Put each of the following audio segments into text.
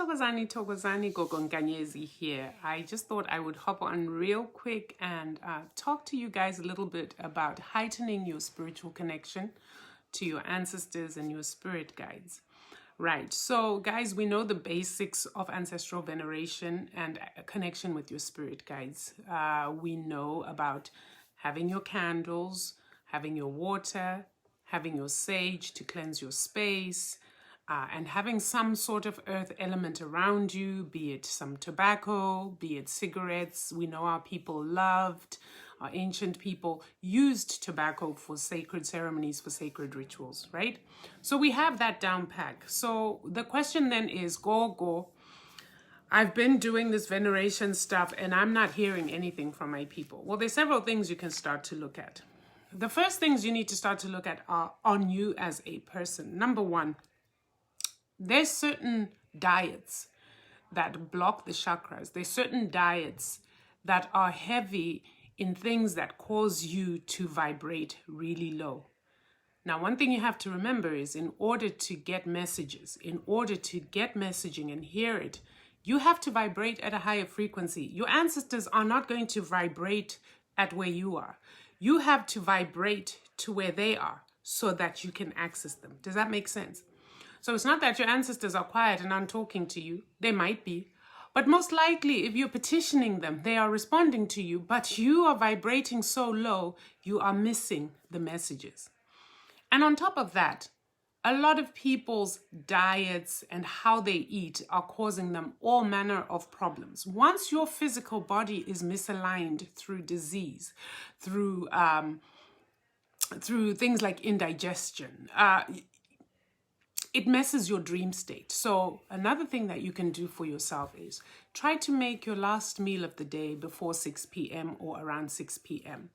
Thokozani Gogonganyezi here. I just thought I would hop on real quick and talk to you guys a little bit about heightening your spiritual connection to your ancestors and your spirit guides. Right, so guys, we know the basics of ancestral veneration and connection with your spirit guides. We know about having your candles, having your water, having your sage to cleanse your space, and having some sort of earth element around you, be it some tobacco, be it cigarettes. We know our people loved, our ancient people used tobacco for sacred ceremonies, for sacred rituals, right? So we have that down pack. So the question then is, go. I've been doing this veneration stuff and I'm not hearing anything from my people. Well, there's several things you can start to look at. The first things you need to start to look at are on you as a person. Number one, there's certain diets that block the chakras. There's certain diets that are heavy in things that cause you to vibrate really low. Now, one thing you have to remember is in order to get messages, in order to get messaging and hear it, you have to vibrate at a higher frequency. Your ancestors are not going to vibrate at where you are. You have to vibrate to where they are so that you can access them. Does that make sense? So it's not that your ancestors are quiet and aren't talking to you. They might be. But most likely, if you're petitioning them, they are responding to you, but you are vibrating so low, you are missing the messages. And on top of that, a lot of people's diets and how they eat are causing them all manner of problems. Once your physical body is misaligned through disease, through things like indigestion, it messes your dream state. So another thing that you can do for yourself is try to make your last meal of the day before 6 p.m. or around 6 p.m.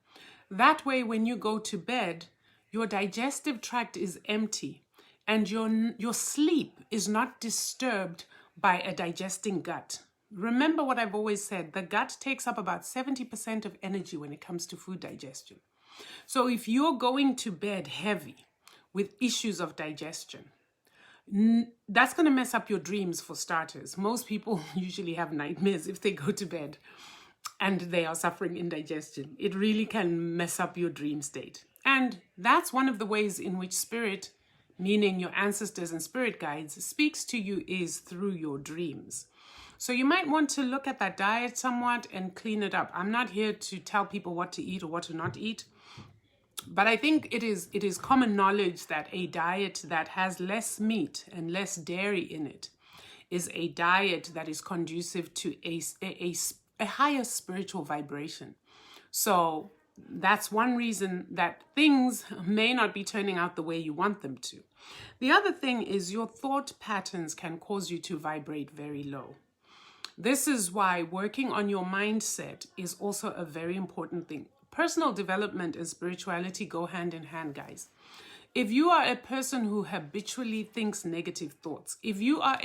That way, when you go to bed, your digestive tract is empty and your sleep is not disturbed by a digesting gut. Remember what I've always said, the gut takes up about 70% of energy when it comes to food digestion. So if you're going to bed heavy with issues of digestion, that's going to mess up your dreams for starters. Most people usually have nightmares if they go to bed and they are suffering indigestion. It really can mess up your dream state. And that's one of the ways in which spirit, meaning your ancestors and spirit guides, speaks to you is through your dreams. So you might want to look at that diet somewhat and clean it up. I'm not here to tell people what to eat or what to not eat. But I think it is common knowledge that a diet that has less meat and less dairy in it is a diet that is conducive to a higher spiritual vibration. So that's one reason that things may not be turning out the way you want them to. The other thing is your thought patterns can cause you to vibrate very low. This is why working on your mindset is also a very important thing. Personal development and spirituality go hand in hand, guys. If you are a person who habitually thinks negative thoughts, if you are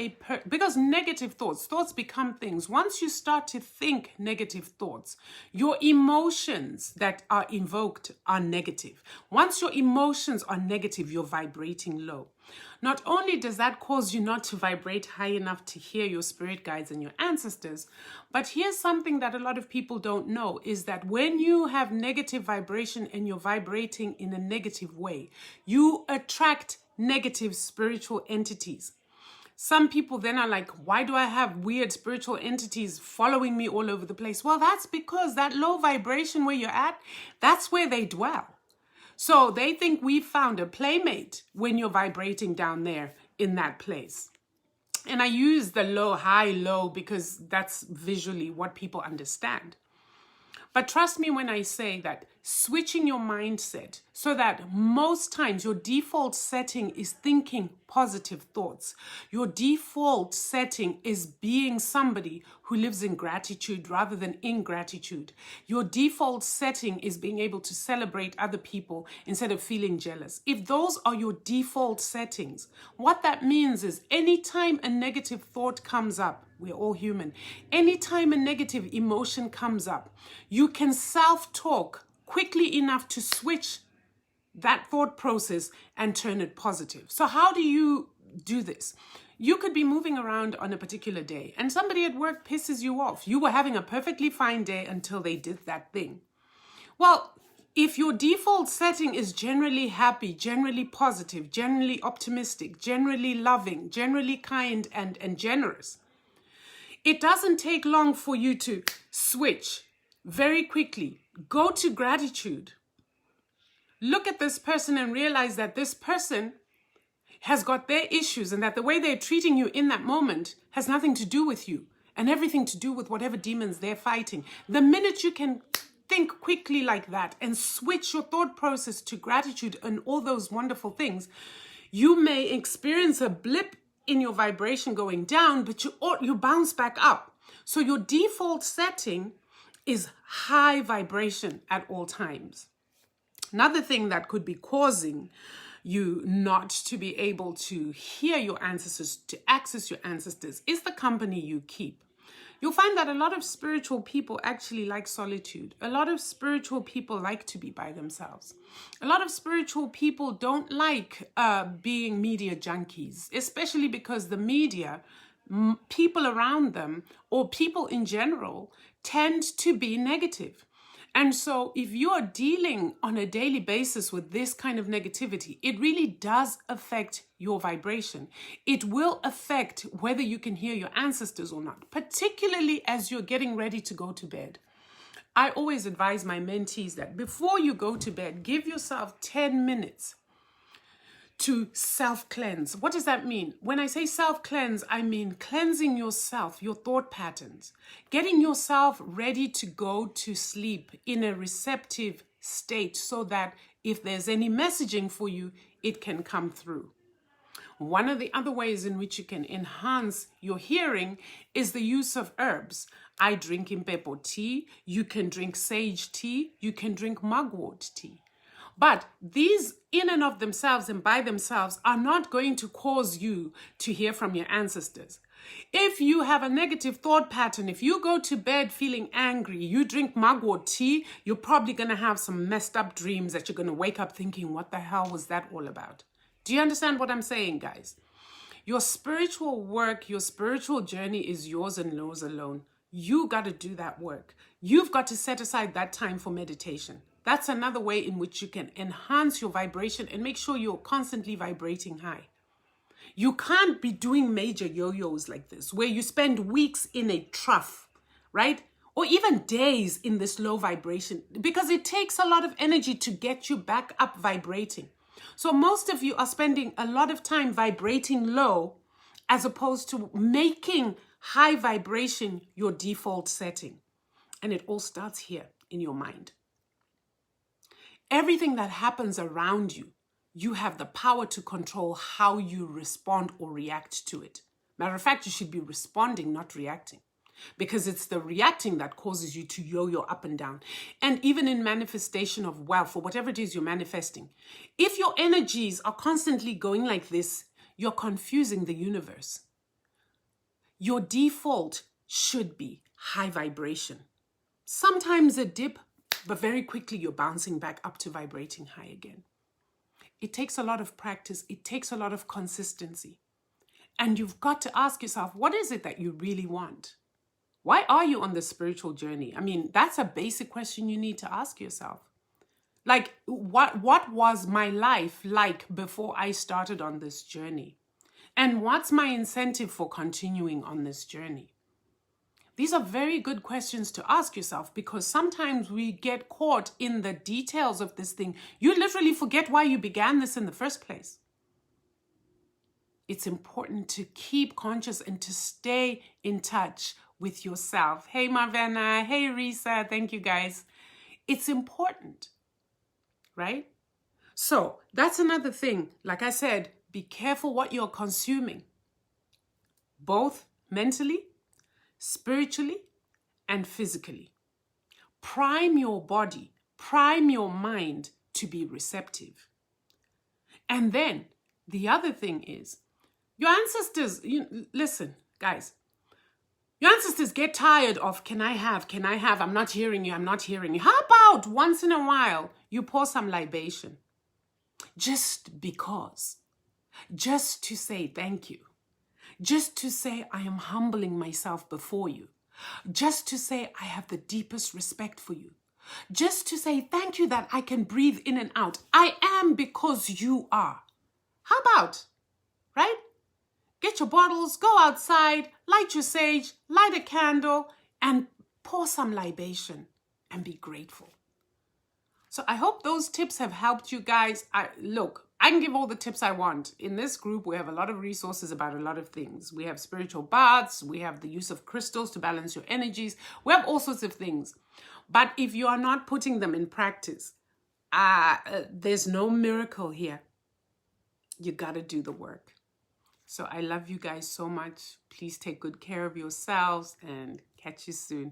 because negative thoughts become things. Once you start to think negative thoughts, your emotions that are invoked are negative. Once your emotions are negative, you're vibrating low. Not only does that cause you not to vibrate high enough to hear your spirit guides and your ancestors, but here's something that a lot of people don't know is that when you have negative vibration and you're vibrating in a negative way, you attract negative spiritual entities. Some people then are like, why do I have weird spiritual entities following me all over the place? Well, that's because that low vibration where you're at, that's where they dwell. So they think we found a playmate when you're vibrating down there in that place. And I use the low, high, low because that's visually what people understand. But trust me when I say that switching your mindset so that most times your default setting is thinking positive thoughts. Your default setting is being somebody who lives in gratitude rather than ingratitude. Your default setting is being able to celebrate other people instead of feeling jealous. If those are your default settings, what that means is anytime a negative thought comes up, we're all human. Anytime a negative emotion comes up, you can self-talk quickly enough to switch that thought process and turn it positive. So how do you do this? You could be moving around on a particular day and somebody at work pisses you off. You were having a perfectly fine day until they did that thing. Well, if your default setting is generally happy, generally positive, generally optimistic, generally loving, generally kind and generous, it doesn't take long for you to switch very quickly. Go to gratitude. Look at this person and realize that this person has got their issues and that the way they're treating you in that moment has nothing to do with you and everything to do with whatever demons they're fighting. The minute you can think quickly like that and switch your thought process to gratitude and all those wonderful things, you may experience a blip in your vibration going down, but you bounce back up. So your default setting is high vibration at all times. Another thing that could be causing you not to be able to hear your ancestors, to access your ancestors, is the company you keep. You'll find that a lot of spiritual people actually like solitude. A lot of spiritual people like to be by themselves. A lot of spiritual people don't like being media junkies, especially because the media, people around them, or people in general, tend to be negative. And so if you're dealing on a daily basis with this kind of negativity, it really does affect your vibration. It will affect whether you can hear your ancestors or not, particularly as you're getting ready to go to bed. I always advise my mentees that before you go to bed, give yourself 10 minutes to self-cleanse. What does that mean? When I say self-cleanse, I mean cleansing yourself, your thought patterns, getting yourself ready to go to sleep in a receptive state so that if there's any messaging for you, it can come through. One of the other ways in which you can enhance your hearing is the use of herbs. I drink impepo tea, you can drink sage tea, you can drink mugwort tea. But these in and of themselves and by themselves are not going to cause you to hear from your ancestors. If you have a negative thought pattern, if you go to bed feeling angry, you drink mugwort tea, you're probably going to have some messed up dreams that you're going to wake up thinking, what the hell was that all about? Do you understand what I'm saying, guys? Your spiritual work, your spiritual journey is yours and yours alone. You got to do that work. You've got to set aside that time for meditation. That's another way in which you can enhance your vibration and make sure you're constantly vibrating high. You can't be doing major yo-yos like this, where you spend weeks in a trough, right? Or even days in this low vibration, because it takes a lot of energy to get you back up vibrating. So most of you are spending a lot of time vibrating low as opposed to making high vibration your default setting. And it all starts here in your mind. Everything that happens around you, you have the power to control how you respond or react to it. Matter of fact, you should be responding, not reacting, because it's the reacting that causes you to yo-yo up and down. And even in manifestation of wealth or whatever it is you're manifesting, if your energies are constantly going like this, you're confusing the universe. Your default should be high vibration. Sometimes a dip, but very quickly you're bouncing back up to vibrating high again. It takes a lot of practice. It takes a lot of consistency. And you've got to ask yourself, what is it that you really want? Why are you on this spiritual journey? I mean, that's a basic question you need to ask yourself. Like, what was my life like before I started on this journey? And what's my incentive for continuing on this journey? These are very good questions to ask yourself, because sometimes we get caught in the details of this thing. You literally forget why you began this in the first place. It's important to keep conscious and to stay in touch with yourself. Hey, Marvena. Hey, Risa. Thank you, guys. It's important, right? So that's another thing. Like I said, be careful what you're consuming, both mentally, spiritually, and physically. Prime your body, prime your mind to be receptive. And then the other thing is, your ancestors, listen, guys, your ancestors get tired of, can I have, I'm not hearing you, I'm not hearing you. How about once in a while, you pour some libation? Just because. Just to say thank you. just to say, I am humbling myself before you, just to say, I have the deepest respect for you, just to say, thank you that I can breathe in and out. I am because you are. How about, right? Get your bottles, go outside, light your sage, light a candle, and pour some libation and be grateful. So I hope those tips have helped you guys. Look, I can give all the tips I want. In this group, we have a lot of resources about a lot of things. We have spiritual baths. We have the use of crystals to balance your energies. We have all sorts of things. But if you are not putting them in practice, there's no miracle here. You got to do the work. So I love you guys so much. Please take good care of yourselves and catch you soon.